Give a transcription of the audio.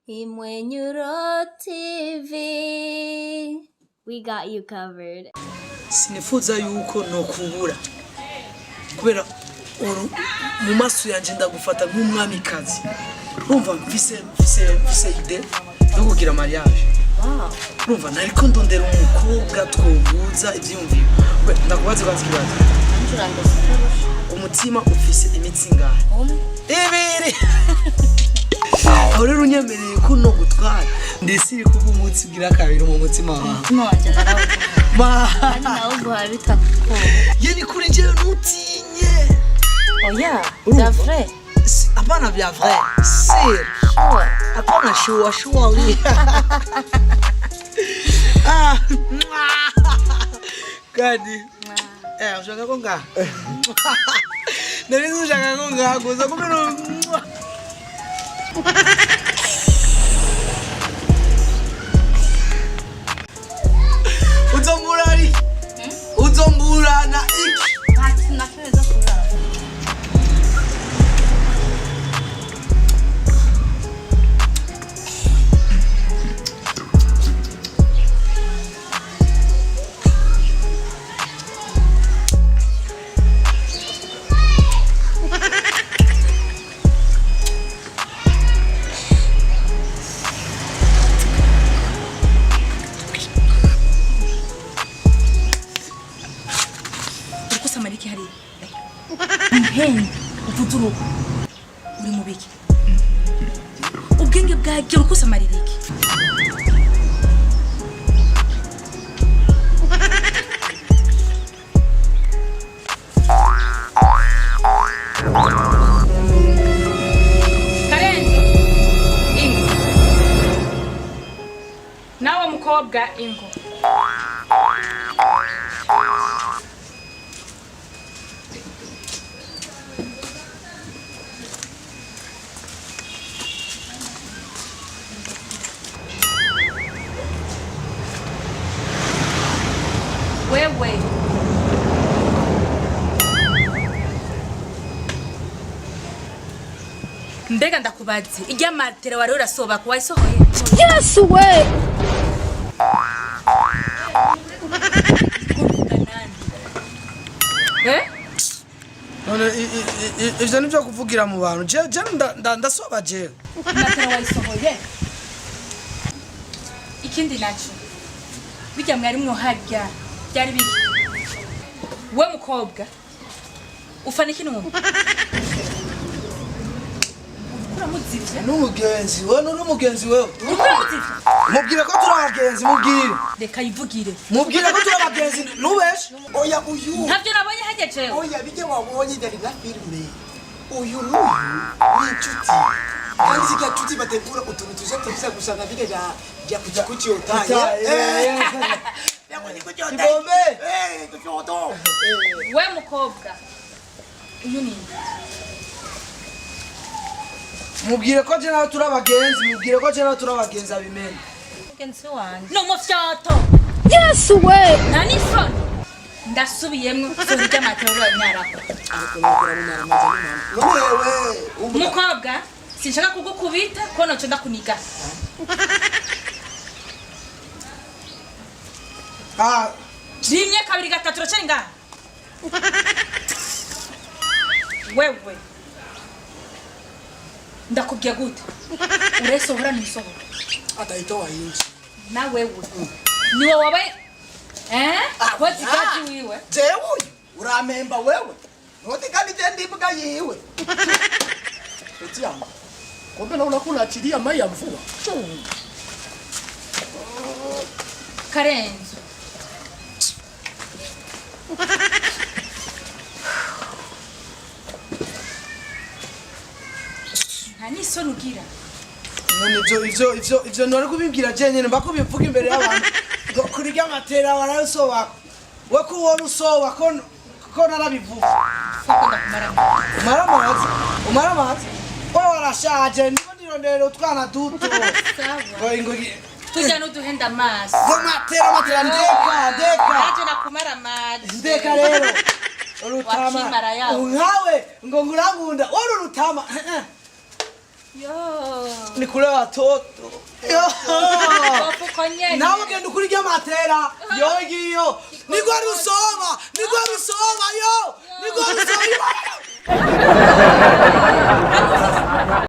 Imwenyuro TV. We got you covered. Sinifuza yuko no kubura. Kubera mu maso yanje ndagufata nk'umwamikazi. Urumva mfise ide yo kugira mariage. Wow. Urumva nariko ndondera umukobwa twobuza ivyumviro. Ndakubaze kwazikibaza. Umutima ufise imitsi ngahe? Ibiri. Aho rero unyemereye ko no gutwara ndisiri kuko umutsi ugira kabiri mu mutima wawe. Umutima wanje narawo. Kandi nawo guha bitakuko. Yeni kuri je nutinye. Oya, c'est vrai. Apana vya vrai. C'est. Apana shua oui. Ah. Kadi. Ushaka konga. Nari ushaka konga goza kumeno. Uzombulani? Uzombulana iki? Bati nakweza kulala. Mariki hari mpenzi ubuduru uri mu biki ubwenge bwagira uko samaririki Karenzo ingo nawe mukobwa ingo wewe mbega ndakubazi ijya matera wari urasoba kuwa isohoye Yes we. None ivyo nivyo kuvugira mu bantu. Je ndasoba je. matera wayisohoye ikindi naco bijya mwari mwo harya byari biki we mukobwa ufana iki numva uramuzivye N'umugenzi we n'umugenzi wewe. uramuzivye Mubwire ko turi abagenzi mubwire. reka yivugire Mubwire ko turi abagenzi nubeshe. Oya uyu. ntavyo nabonye hagejewe Oya bije wabonye ndari na filme. Uyu ni inshuti. Kandi zika nshuti bategura utuntu tuje tuza gusanga bige ya kuja kucyotanye. Yabonye kucyotanye. Kibombe. Kucyoto. we mukobwa uyu ni Mubwire ko je nawe turi abagenzi, mubwire ko je nawe turi abagenzi abimenye. Mugenzi wanje. no mufyato Yes we. nani son ndasubiyemwe kuzurya matero nyarako Wewe. mukobwa sinshaka kugukubita ko noco ndakuniga Ah, rimwe kabiri gatatu racari ngaha wewe ndakubwiye gute uresohora nisohora Ataito wa inchi. na wewe niwe wabaye wazi kazi wiwe Jewe uramemba wewe. Wote kandi je ndibuga yiwe. Eti yangu. Kumbe naona kuna achilia mai ya mvua. Karenzo nani soni ugira none ivyo nari kubimbwira je nyene mbakubivuga imbere y'abantu. Kuri rya matera warasoba. We ko wona usoba ko narabivuga. fako ndakumara Umaramazi. Wewe warashaje ndiko ndirondera utwana duto. sawa Ngoyi. tujya n'uduhenda amaso Matera ndeka. aje nakumara amazi Ndeka rero. Urutama. Wakimara yawe. Nkawe ngo ngurangunda. Wari urutama. Ni kule watoto. Yo. Wapokonyeni. Nawe genda kurya matera. Yo giyo. Nigwa rusoba yo. Nigwa rusoba.